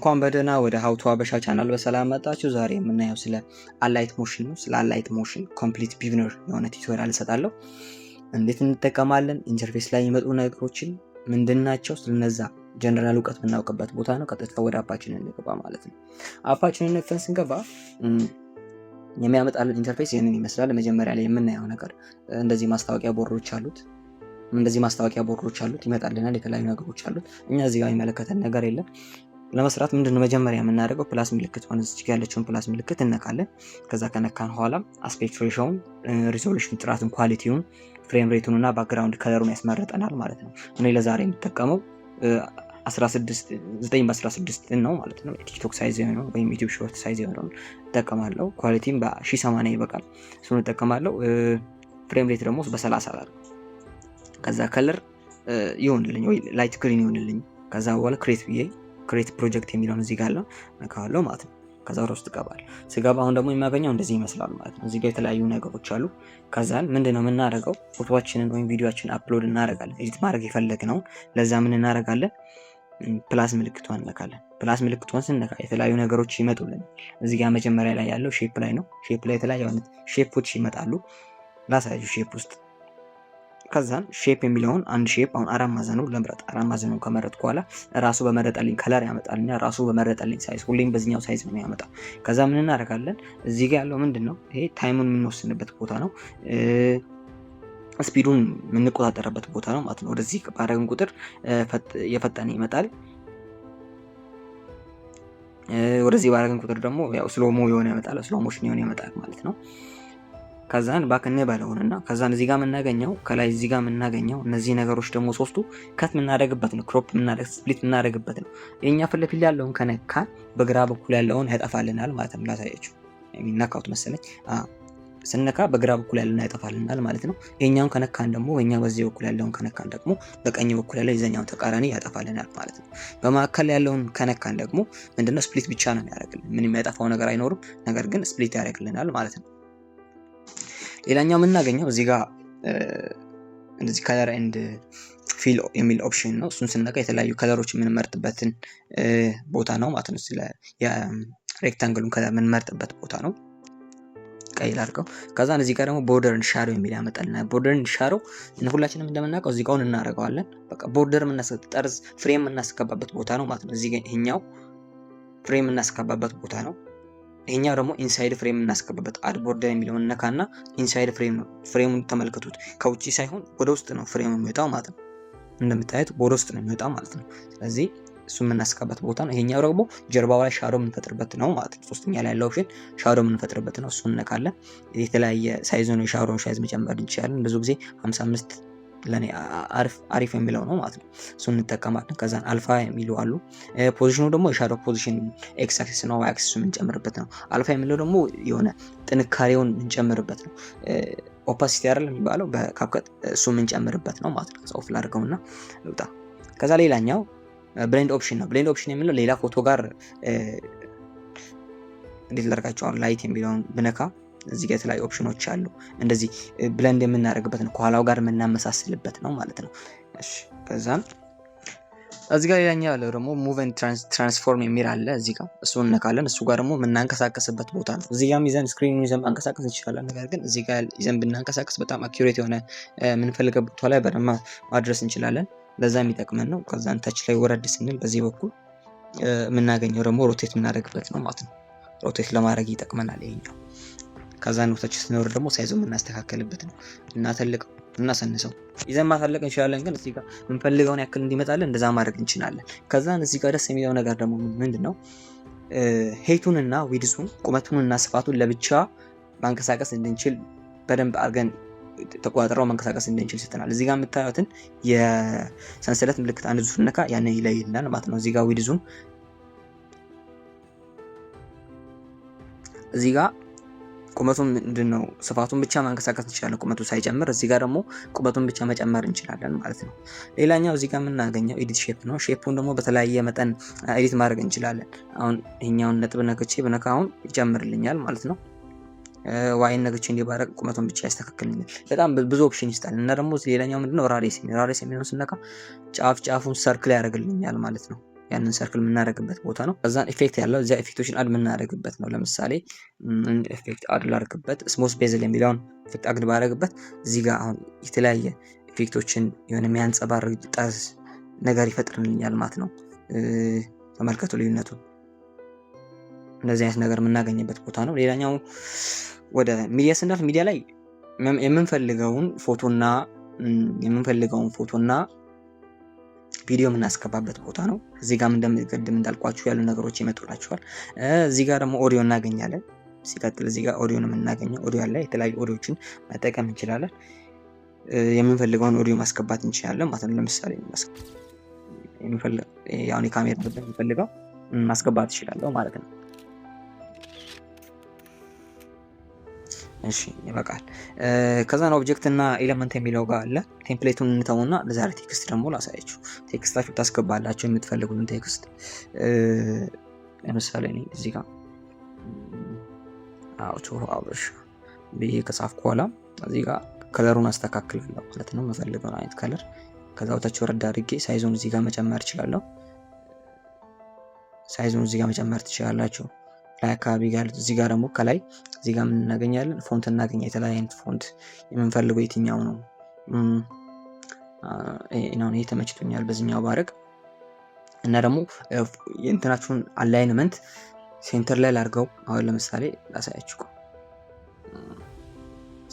እንኳን በደህና ወደ ሀውቱ ሀበሻ ቻናል በሰላም መጣችሁ። ዛሬ የምናየው ስለ አላይት ሞሽን ነው። ስለ አላይት ሞሽን ኮምፕሊት ቢግነር የሆነ ቱቶሪያል እሰጣለሁ። እንዴት እንጠቀማለን፣ ኢንተርፌስ ላይ የሚመጡ ነገሮችን ምንድናቸው፣ ስለነዛ ጀነራል እውቀት የምናውቅበት ቦታ ነው። ቀጥታ ወደ አፓችን እንገባ ማለት ነው። አፓችንን ነክተን ስንገባ የሚያመጣልን ኢንተርፌስ ይህንን ይመስላል። መጀመሪያ ላይ የምናየው ነገር እንደዚህ ማስታወቂያ ቦርዶች አሉት። ይመጣልናል። የተለያዩ ነገሮች አሉት። እኛ እዚህ ጋር የሚመለከተን ነገር የለም። ለመስራት ምንድነው መጀመሪያ የምናደርገው ፕላስ ምልክት ማለት እዚህ ጋር ያለችውን ፕላስ ምልክት እነካለን። ከዛ ከነካን በኋላ አስፔክት ሬሾውን፣ ሪዞሉሽን ጥራትን፣ ኳሊቲውን፣ ፍሬም ሬቱን እና ባክግራውንድ ከለሩን ያስመርጠናል ማለት ነው። እኔ ለዛሬ የምጠቀመው 9:16 ነው ማለት ነው። ቲክቶክ ሳይዝ ነው ወይም ዩቲዩብ ሾርት ሳይዝ ነው እጠቀማለሁ። ኳሊቲም በ1080 ይበቃል፣ እሱን እጠቀማለሁ። ፍሬም ሬት ደግሞ በ30 አድርገው። ከዛ ከለር ይሆንልኝ ወይ ላይት ግሪን ይሆንልኝ። ከዛ በኋላ ክሬት ፕሮጀክት የሚለውን እዚህ ጋር አለው ነካዋለሁ ማለት ነው። ከዛ ወደ ውስጥ እገባለሁ። ስገባ አሁን ደግሞ የሚያገኘው እንደዚህ ይመስላል ማለት ነው። እዚህ ጋር የተለያዩ ነገሮች አሉ። ከዛን ምንድነው የምናደርገው ፎቶአችንን ወይም ቪዲዮአችንን አፕሎድ እናደርጋለን። ኤዲት ማድረግ የፈለግነው ለዛ ምን እናደርጋለን? ፕላስ ምልክቷን እንነካለን። ፕላስ ምልክቷን ስንነካ የተለያዩ ነገሮች ይመጡልን። እዚህ ጋር መጀመሪያ ላይ ያለው ሼፕ ላይ ነው። ሼፕ ላይ የተለያዩ አይነት ሼፖች ይመጣሉ። ላሳያችሁ ሼፕ ውስጥ ከዛን ሼፕ የሚለውን አንድ ሼፕ አሁን አራት ማዕዘኑ ለምረጥ። አራት ማዕዘኑን ከመረጥኩ በኋላ ራሱ በመረጠልኝ ከለር ያመጣልኛል። ራሱ በመረጠልኝ ሳይዝ፣ ሁሌም በዚህኛው ሳይዝ ነው የሚያመጣው። ከዛ ምን እናደርጋለን? እዚህ ጋር ያለው ምንድነው? ይሄ ታይሙን የምንወስንበት ቦታ ነው። ስፒዱን የምንቆጣጠርበት ቦታ ነው ማለት ነው። ወደዚህ ባደረግን ቁጥር የፈጠነ ይመጣል። ወደዚህ ባደረግን ቁጥር ደግሞ ያው ስሎሞ የሆነ ይመጣል፣ ስሎ ሞሽን የሆነ ይመጣል ማለት ነው። ከዛን ባክ እንበለውና ከዛን እዚህ ጋር የምናገኘው ከላይ እዚህ ጋር የምናገኘው እነዚህ ነገሮች ደግሞ ሶስቱ ከት የምናደርግበት ነው። ክሮፕ የምናደርግ ስፕሊት የምናደርግበት ነው። የኛ ፊት ለፊት ያለውን ከነካ በግራ በኩል ያለውን ያጠፋልናል ማለት ነው። ላሳያችሁ የሚነካውት መሰለኝ። ስነካ በግራ በኩል ያለውን ያጠፋልናል ማለት ነው። የኛውን ከነካን ደግሞ የኛ በዚህ በኩል ያለውን ከነካን ደግሞ በቀኝ በኩል ያለው የዛኛውን ተቃራኒ ያጠፋልናል ማለት ነው። በመካከል ያለውን ከነካን ደግሞ ምንድነው ስፕሊት ብቻ ነው የሚያደርግልን። ምንም የሚያጠፋው ነገር አይኖርም፣ ነገር ግን ስፕሊት ያደርግልናል ማለት ነው። ሌላኛው የምናገኘው እዚህ ጋር እንደዚህ ከለር ኤንድ ፊል የሚል ኦፕሽን ነው። እሱን ስንነካ የተለያዩ ከለሮች የምንመርጥበትን ቦታ ነው ማለት ነው። ስለ የሬክታንግሉን ከለር የምንመርጥበት ቦታ ነው። ቀይ ላድርገው። ከዛን እዚህ ጋር ደግሞ ቦርደር ኤንድ ሻዶ የሚል ያመጣልናል። ቦርደር ኤንድ ሻዶ ሁላችንም እንደምናውቀው እዚህ ጋር እናደርገዋለን። በቃ ቦርደር ጠርዝ ፍሬም የምናስገባበት ቦታ ነው ማለት ነው። እዚህ ጋር ይሄኛው ፍሬም የምናስገባበት ቦታ ነው። ይሄኛው ደግሞ ኢንሳይድ ፍሬም እናስገባበት። አድ ቦርደር የሚለውን ነካና ኢንሳይድ ፍሬም ነው። ፍሬሙን ተመልከቱት። ከውጪ ሳይሆን ወደ ውስጥ ነው ፍሬሙ የሚወጣው ማለት ነው። እንደምታዩት ወደ ውስጥ ነው የሚወጣው ማለት ነው። ስለዚህ እሱ የምናስገባበት ቦታ ነው። ይሄኛው ደግሞ ጀርባው ላይ ሻዶ የምንፈጥርበት ነው ማለት ነው። ሶስተኛ ላይ ያለው ኦፕሽን ሻዶ የምንፈጥርበት ነው። እሱን ነካለን። የተለያየ ሳይዝ ነው። የሻዶውን ሳይዝ መጨመር እንችላለን። ብዙ ጊዜ 55 ለኔ አሪፍ የሚለው ነው ማለት ነው። እሱን እንጠቀማለን። ከዛን አልፋ የሚሉ አሉ። ፖዚሽኑ ደግሞ የሻዶ ፖዚሽን ኤክስ አክሲስ ነው፣ ዋይ አክሲስ የምንጨምርበት ነው። አልፋ የሚለው ደግሞ የሆነ ጥንካሬውን የምንጨምርበት ነው። ኦፓሲቲ አይደለም የሚባለው በካፕከት እሱ የምንጨምርበት ነው ማለት ነው። ኦፍ ላድርገውና ልውጣ። ከዛ ሌላኛው ብሌንድ ኦፕሽን ነው። ብሌንድ ኦፕሽን የሚለው ሌላ ፎቶ ጋር እንዴት ላድርጋቸው? አሁን ላይት የሚለውን ብነካ እዚህ ጋር የተለያዩ ኦፕሽኖች አሉ። እንደዚህ ብለንድ የምናደርግበት ነው፣ ከኋላው ጋር የምናመሳስልበት ነው ማለት ነው። እሺ ከዛን እዚህ ጋር ሌላኛው ያለው ደግሞ ሙቭ ኤንድ ትራንስፎርም የሚል አለ። እዚህ ጋር እሱን ነካለን። እሱ ጋር ደግሞ የምናንቀሳቀስበት ቦታ ነው። እዚህ ጋር ይዘን ስክሪኑን ይዘን ማንቀሳቀስ እንችላለን። ነገር ግን እዚህ ጋር ይዘን ብናንቀሳቀስ በጣም አኪዩሬት የሆነ የምንፈልገው ቦታ ላይ በደንብ ማድረስ እንችላለን። ለዛ የሚጠቅመን ነው። ከዛን ታች ላይ ወረድ ስንል በዚህ በኩል የምናገኘው ደግሞ ሮቴት የምናደርግበት ነው ማለት ነው። ሮቴት ለማድረግ ይጠቅመናል ይሄኛው። ከዛን ወታች ስንወር ደግሞ ሳይዙን የምናስተካክልበት ነው። እና ተልቀው እና ሰንሰው ይዘን ማሳለቅ እንችላለን። ግን እዚህ ጋር የምንፈልገውን ያክል እንዲመጣልን እንደዛ ማድረግ እንችላለን። ከዛን እዚህ ጋር ደስ የሚለው ነገር ደግሞ ምንድነው? ሄቱንና ዊድሱን ቁመቱንና ስፋቱን ለብቻ ማንቀሳቀስ እንድንችል በደንብ አድርገን ተቆጣጥረው ማንቀሳቀስ እንድንችል ይሰጠናል። እዚህ ጋር የምታዩትን የሰንሰለት ምልክት አንድ ዙር ነካ ያንን ይለይልናል ማለት ነው። እዚህ ጋር ዊድሱን እዚህ ጋር ቁመቱን ምንድነው ስፋቱን ብቻ ማንቀሳቀስ እንችላለን፣ ቁመቱ ሳይጨምር። እዚህ ጋር ደግሞ ቁመቱን ብቻ መጨመር እንችላለን ማለት ነው። ሌላኛው እዚህ ጋር የምናገኘው ኤዲት ሼፕ ነው። ሼፑን ደግሞ በተለያየ መጠን ኤዲት ማድረግ እንችላለን። አሁን ይሄኛውን ነጥብ ነክቼ ብነካ አሁን ይጨምርልኛል ማለት ነው። ዋይን ነክቼ እንዲባረቅ ቁመቱን ብቻ ያስተካክልልኛል። በጣም ብዙ ኦፕሽን ይስጣል። እና ደግሞ ሌላኛው ምንድነው ራዲየስ የሚለውን ስነካ ጫፉን ሰርክል ያደርግልኛል ማለት ነው። ያንን ሰርክል የምናደርግበት ቦታ ነው። ከዛን ኢፌክት ያለው እዚያ ኢፌክቶችን አድ የምናደርግበት ነው። ለምሳሌ ኢፌክት አድ ላድርግበት፣ ስሞዝ ቤዝል የሚለውን ኢፌክት አድ ባደርግበት እዚህ ጋር አሁን የተለያየ ኢፌክቶችን የሆነ የሚያንጸባርቅ ጠርዝ ነገር ይፈጥርልኛል ማለት ነው። ተመልከቱ ልዩነቱን። እንደዚህ አይነት ነገር የምናገኝበት ቦታ ነው። ሌላኛው ወደ ሚዲያ ስናልፍ ሚዲያ ላይ የምንፈልገውን ፎቶና ቪዲዮ የምናስገባበት ቦታ ነው። እዚህ ጋር እንደምቀድም እንዳልኳችሁ ያሉ ነገሮች ይመጡላችኋል። እዚህ ጋር ደግሞ ኦዲዮ እናገኛለን። ሲቀጥል እዚህ ጋር ኦዲዮ ነው የምናገኘው። ኦዲዮ አለ። የተለያዩ ኦዲዮችን መጠቀም እንችላለን። የምንፈልገውን ኦዲዮ ማስገባት እንችላለን ማለት ነው። ለምሳሌ ያው የካሜራ የምፈልገው ማስገባት እችላለሁ ማለት ነው። እሺ ይበቃል። ከዛን ኦብጀክት እና ኤሌመንት የሚለው ጋር አለ። ቴምፕሌቱን እንተውና ለዛሬ ቴክስት ደግሞ ላሳያችሁ። ቴክስታችሁ ታስገባላችሁ የምትፈልጉትን ቴክስት። ለምሳሌ እኔ እዚህ ጋር አውቶ አብርሽ ብዬ ከጻፍኩ በኋላ እዚህ ጋር ከለሩን አስተካክላለሁ ማለት ነው። የምፈልገውን አይነት ከለር ከዛ ወታች ወረድ አድርጌ ሳይዙን እዚህ ጋር መጨመር እችላለሁ። ሳይዙን እዚህ ጋር መጨመር ትችላላችሁ። ላይ አካባቢ ጋር እዚህ ጋር ደግሞ ከላይ እዚህ ጋር ምን እናገኛለን? ፎንት እናገኛለን። የተለያየ አይነት ፎንት የምንፈልገው የትኛው ነው? ይሄ ተመችቶኛል በዚህኛው ባረግ እና ደግሞ የእንትናችሁን አላይንመንት ሴንተር ላይ ላድርገው። አሁን ለምሳሌ ላሳያችሁ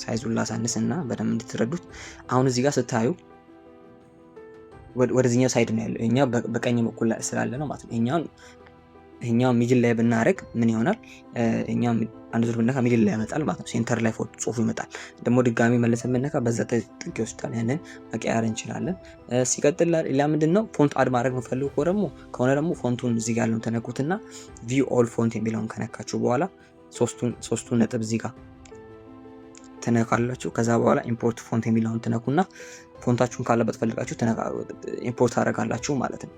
ሳይዙን ላሳንስና በደንብ እንድትረዱት። አሁን እዚህ ጋር ስታዩ ወደዚህኛው ሳይድ ነው ያለው። እኛ በቀኝ በኩል ስላለ ነው ማለት ነው። ይሄኛው ሚድል ላይ ብናረግ ምን ይሆናል? እኛም አንድ ዙር ብነካ ሚድል ላይ ያመጣል ማለት ነው። ሴንተር ላይ ፎቶ ጽሁፉ ይመጣል። ደግሞ ድጋሚ መልሰን ብነካ በዛ ጥግ ይወስዳል። ያንን መቀየር እንችላለን። ሲቀጥል ሌላ ምንድነው ፎንት አድ ማድረግ የምፈልጉ ከሆነ ደግሞ ፎንቱን እዚህ ጋር ያለውን ተነኩትና ቪው ኦል ፎንት የሚለውን ከነካችሁ በኋላ ሶስቱን ነጥብ እዚህ ጋር ተነካላችሁ። ከዛ በኋላ ኢምፖርት ፎንት የሚለውን ተነኩና ፎንታችሁን ካለበት ፈልጋችሁ ኢምፖርት አደርጋላችሁ ማለት ነው።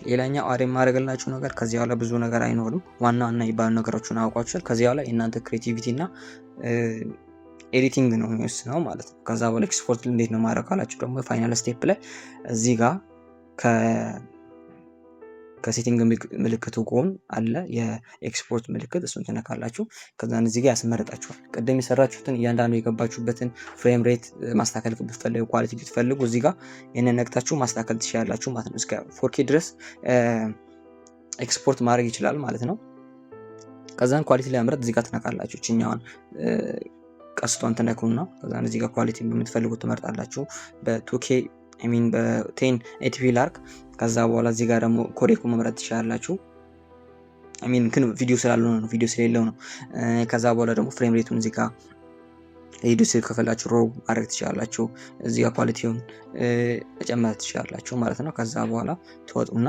ሌላኛው አድ የማደርግላችሁ ነገር ከዚህ በኋላ ብዙ ነገር አይኖርም። ዋና የሚባሉ ነገሮችን አውቋችኋል። ከዚህ በኋላ የእናንተ ክሬቲቪቲ እና ኤዲቲንግ ነው የሚወስነው ማለት ነው። ከዛ በኋላ ኤክስፖርት እንዴት ነው ማድረግ ካላችሁ ደግሞ ፋይናል ስቴፕ ላይ እዚህ ጋር ከሴቲንግ ምልክቱ ጎን አለ የኤክስፖርት ምልክት፣ እሱን ትነካላችሁ። ከዛን እዚህ ጋር ያስመርጣችኋል። ቅድም የሰራችሁትን እያንዳንዱ የገባችሁበትን ፍሬም ሬት ማስተካከል ብትፈልጉ፣ ኳሊቲ ብትፈልጉ እዚህ ጋር ይሄንን ነክታችሁ ማስተካከል ትችላላችሁ ማለት ነው። እስከ 4K ድረስ ኤክስፖርት ማድረግ ይችላል ማለት ነው። ከዛን ኳሊቲ ላይ አምረት እዚህ ጋር ትነካላችሁ። እኛውን ቀስቷን ትነኩና ከዛን እዚህ ጋር ኳሊቲ በምትፈልጉት ትመርጣላችሁ። በ2K በ1080p ላርክ። ከዛ በኋላ እዚህ ጋር ደግሞ ኮዴኩ መምረጥ ትችላላችሁ። ግን ቪዲዮ ስላልሆነ ነው፣ ቪዲዮ ስለሌለው ነው። ከዛ በኋላ ደግሞ ፍሬም ሬቱን እዚህ ጋር ቪዲዮ ከፈላችሁ ሮው ማድረግ ትችላላችሁ። እዚህ ጋር ኳሊቲውን መጨመር ትችላላችሁ ማለት ነው። ከዛ በኋላ ትወጡና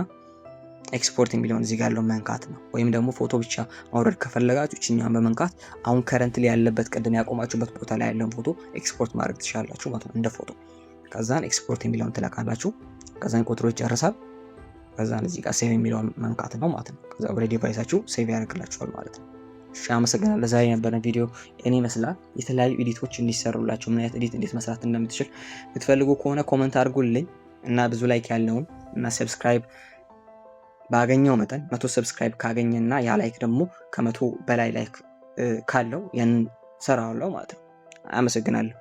ኤክስፖርት የሚለውን እዚህ ጋር ያለው መንካት ነው። ወይም ደግሞ ፎቶ ብቻ ማውረድ ከፈለጋችሁ እኛን በመንካት አሁን ከረንትሊ ያለበት ቅድም ያቆማችሁበት ቦታ ላይ ያለውን ፎቶ ኤክስፖርት ማድረግ ትችላላችሁ ማለት ነው እንደ ፎቶ። ከዛን ኤክስፖርት የሚለውን ትለካላችሁ። ከዛን ቁጥሩ ይጨርሳል። ከዛን እዚህ ጋር ሴቭ የሚለውን መንካት ነው ማለት ነው። ከዛ ወደ ዲቫይሳችሁ ሴቭ ያደርግላችኋል ማለት ነው። እሺ አመሰግናለሁ። ለዛሬ የነበረን ቪዲዮ እኔ ይመስላል። የተለያዩ ኤዲቶች እንዲሰሩላችሁ ምን አይነት ኤዲት እንዴት መስራት እንደምትችል ብትፈልጉ ከሆነ ኮሜንት አድርጉልኝ እና ብዙ ላይክ ያለውን እና ሰብስክራይብ ባገኘው መጠን 100 ሰብስክራይብ ካገኘና ያ ላይክ ደግሞ ከ100 በላይ ላይክ ካለው ያንን ሰራዋለሁ ማለት ነው። አመሰግናለሁ።